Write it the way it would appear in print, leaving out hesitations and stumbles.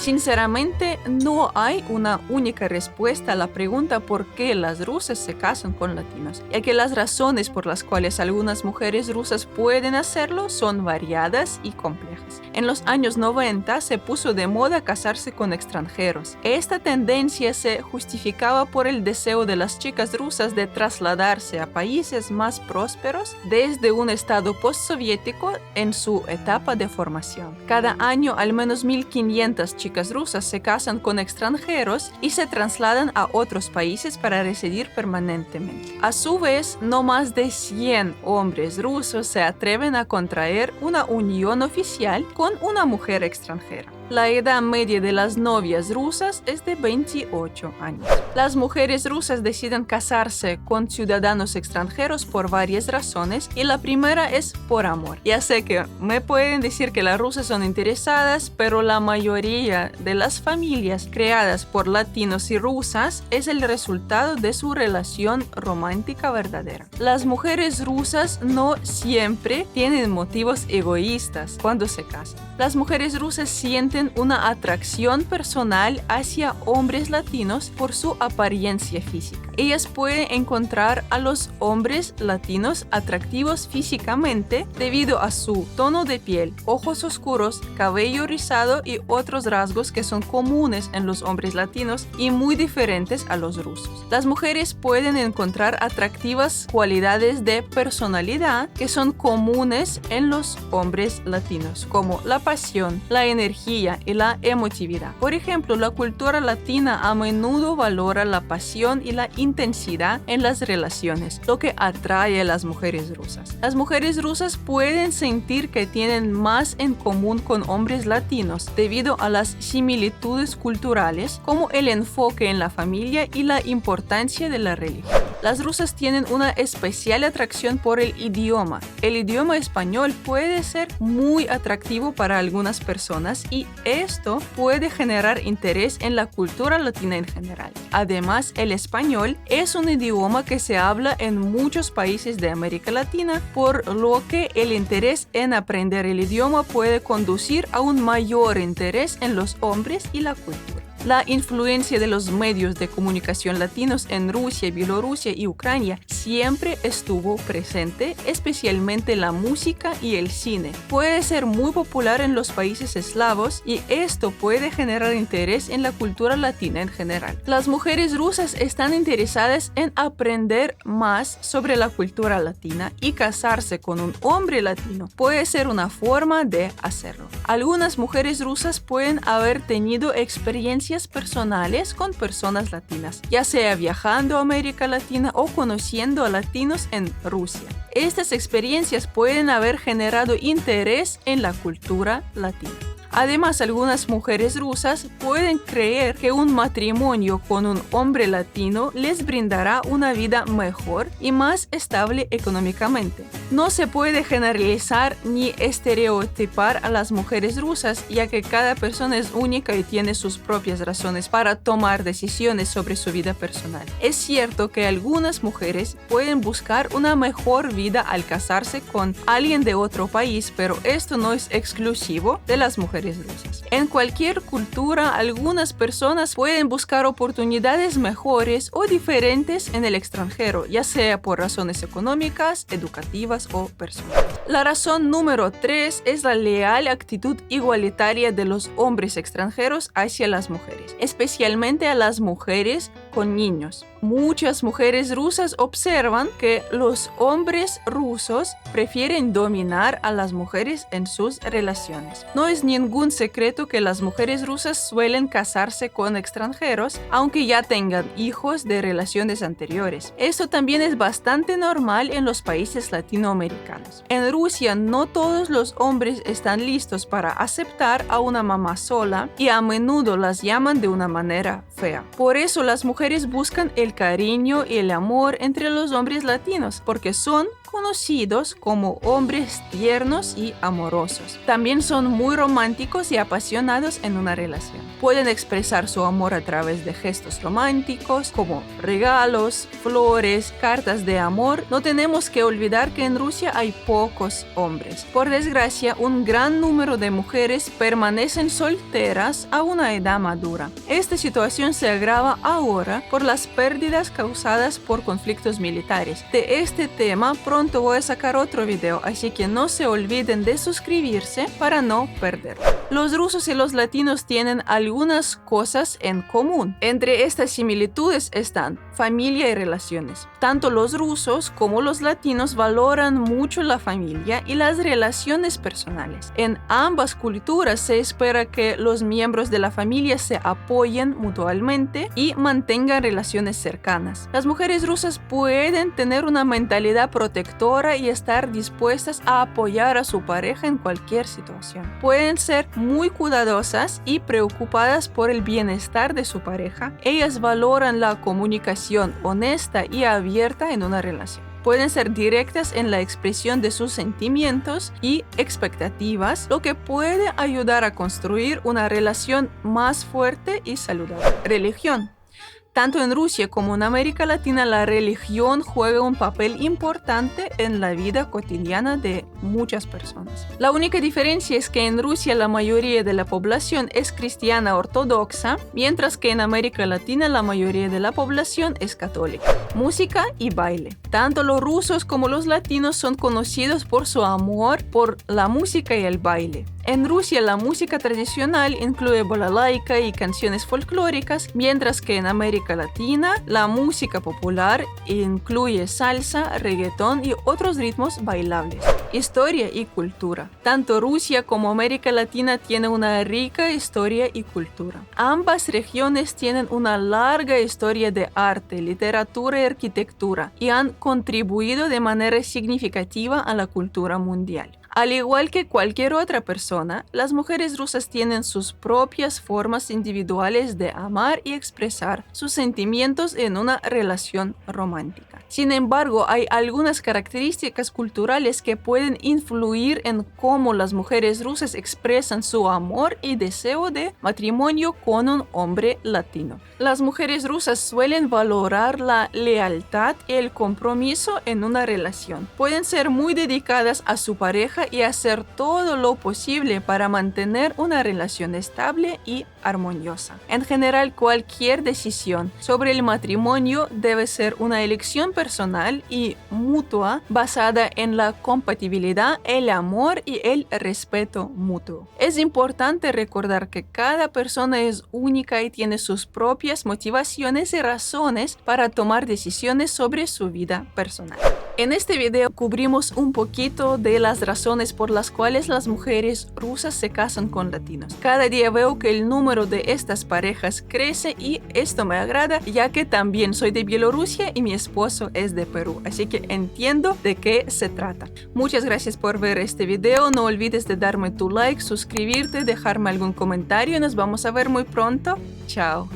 Sinceramente, no hay una única respuesta a la pregunta por qué las rusas se casan con latinos, ya que las razones por las cuales algunas mujeres rusas pueden hacerlo son variadas y complejas. En los años 90 se puso de moda casarse con extranjeros. Esta tendencia se justificaba por el deseo de las chicas rusas de trasladarse a países más prósperos desde un estado postsoviético en su etapa de formación. Cada año al menos 1.500 chicas rusas se casan con extranjeros y se trasladan a otros países para residir permanentemente. A su vez, no más de 100 hombres rusos se atreven a contraer una unión oficial con una mujer extranjera. La edad media de las novias rusas es de 28 años. Las mujeres rusas deciden casarse con ciudadanos extranjeros por varias razones y la primera es por amor. Ya sé que me pueden decir que las rusas son interesadas, pero la mayoría de las familias creadas por latinos y rusas es el resultado de su relación romántica verdadera. Las mujeres rusas no siempre tienen motivos egoístas cuando se casan. Las mujeres rusas sienten una atracción personal hacia hombres latinos por su apariencia física. Ellas pueden encontrar a los hombres latinos atractivos físicamente debido a su tono de piel, ojos oscuros, cabello rizado y otros rasgos que son comunes en los hombres latinos y muy diferentes a los rusos. Las mujeres pueden encontrar atractivas cualidades de personalidad que son comunes en los hombres latinos, como la pasión, la energía y la emotividad. Por ejemplo, la cultura latina a menudo valora la pasión y la intensidad en las relaciones, lo que atrae a las mujeres rusas. Las mujeres rusas pueden sentir que tienen más en común con hombres latinos debido a las similitudes culturales, como el enfoque en la familia y la importancia de la religión. Las rusas tienen una especial atracción por el idioma. El idioma español puede ser muy atractivo para algunas personas y esto puede generar interés en la cultura latina en general. Además, el español es un idioma que se habla en muchos países de América Latina, por lo que el interés en aprender el idioma puede conducir a un mayor interés en los hombres y la cultura. La influencia de los medios de comunicación latinos en Rusia, Bielorrusia y Ucrania siempre estuvo presente, especialmente la música y el cine. Puede ser muy popular en los países eslavos y esto puede generar interés en la cultura latina en general. Las mujeres rusas están interesadas en aprender más sobre la cultura latina y casarse con un hombre latino puede ser una forma de hacerlo. Algunas mujeres rusas pueden haber tenido experiencias personales con personas latinas, ya sea viajando a América Latina o conociendo a latinos en Rusia. Estas experiencias pueden haber generado interés en la cultura latina. Además, algunas mujeres rusas pueden creer que un matrimonio con un hombre latino les brindará una vida mejor y más estable económicamente. No se puede generalizar ni estereotipar a las mujeres rusas, ya que cada persona es única y tiene sus propias razones para tomar decisiones sobre su vida personal. Es cierto que algunas mujeres pueden buscar una mejor vida al casarse con alguien de otro país, pero esto no es exclusivo de las mujeres rusas. En cualquier cultura, algunas personas pueden buscar oportunidades mejores o diferentes en el extranjero, ya sea por razones económicas, educativas o personales. La razón número 3 es la leal actitud igualitaria de los hombres extranjeros hacia las mujeres, especialmente a las mujeres con niños. Muchas mujeres rusas observan que los hombres rusos prefieren dominar a las mujeres en sus relaciones. No es ningún secreto que las mujeres rusas suelen casarse con extranjeros, aunque ya tengan hijos de relaciones anteriores. Esto también es bastante normal en los países latinoamericanos. En Rusia, no todos los hombres están listos para aceptar a una mamá sola y a menudo las llaman de una manera fea. Por eso las mujeres buscan el cariño y el amor entre los hombres latinos, porque son conocidos como hombres tiernos y amorosos. También son muy románticos y apasionados en una relación. Pueden expresar su amor a través de gestos románticos como regalos, flores, cartas de amor. No tenemos que olvidar que en Rusia hay pocos hombres. Por desgracia, un gran número de mujeres permanecen solteras a una edad madura. Esta situación se agrava ahora por las pérdidas causadas por conflictos militares. De este tema pronto voy a sacar otro video, así que no se olviden de suscribirse para no perderlo. Los rusos y los latinos tienen algunas cosas en común. Entre estas similitudes están familia y relaciones. Tanto los rusos como los latinos valoran mucho la familia y las relaciones personales. En ambas culturas se espera que los miembros de la familia se apoyen mutuamente y mantengan relaciones cercanas. Las mujeres rusas pueden tener una mentalidad protectora y estar dispuestas a apoyar a su pareja en cualquier situación. Pueden ser muy cuidadosas y preocupadas por el bienestar de su pareja. Ellas valoran la comunicación honesta y abierta en una relación. Pueden ser directas en la expresión de sus sentimientos y expectativas, lo que puede ayudar a construir una relación más fuerte y saludable. Religión. Tanto en Rusia como en América Latina, la religión juega un papel importante en la vida cotidiana de muchas personas. La única diferencia es que en Rusia la mayoría de la población es cristiana ortodoxa, mientras que en América Latina la mayoría de la población es católica. Música y baile. Tanto los rusos como los latinos son conocidos por su amor por la música y el baile. En Rusia la música tradicional incluye balalaika y canciones folclóricas, mientras que en América Latina la música popular incluye salsa, reggaetón y otros ritmos bailables. Historia y cultura. Tanto Rusia como América Latina tienen una rica historia y cultura. Ambas regiones tienen una larga historia de arte, literatura y arquitectura y han contribuido de manera significativa a la cultura mundial. Al igual que cualquier otra persona, las mujeres rusas tienen sus propias formas individuales de amar y expresar sus sentimientos en una relación romántica. Sin embargo, hay algunas características culturales que pueden influir en cómo las mujeres rusas expresan su amor y deseo de matrimonio con un hombre latino. Las mujeres rusas suelen valorar la lealtad y el compromiso en una relación. Pueden ser muy dedicadas a su pareja y hacer todo lo posible para mantener una relación estable y armoniosa. En general, cualquier decisión sobre el matrimonio debe ser una elección personal y mutua basada en la compatibilidad, el amor y el respeto mutuo. Es importante recordar que cada persona es única y tiene sus propias motivaciones y razones para tomar decisiones sobre su vida personal. En este video cubrimos un poquito de las razones por las cuales las mujeres rusas se casan con latinos. Cada día veo que el número de estas parejas crece y esto me agrada, ya que también soy de Bielorrusia y mi esposo es de Perú, así que entiendo de qué se trata. Muchas gracias por ver este video, no olvides de darme tu like, suscribirte, dejarme algún comentario y nos vamos a ver muy pronto. Chao.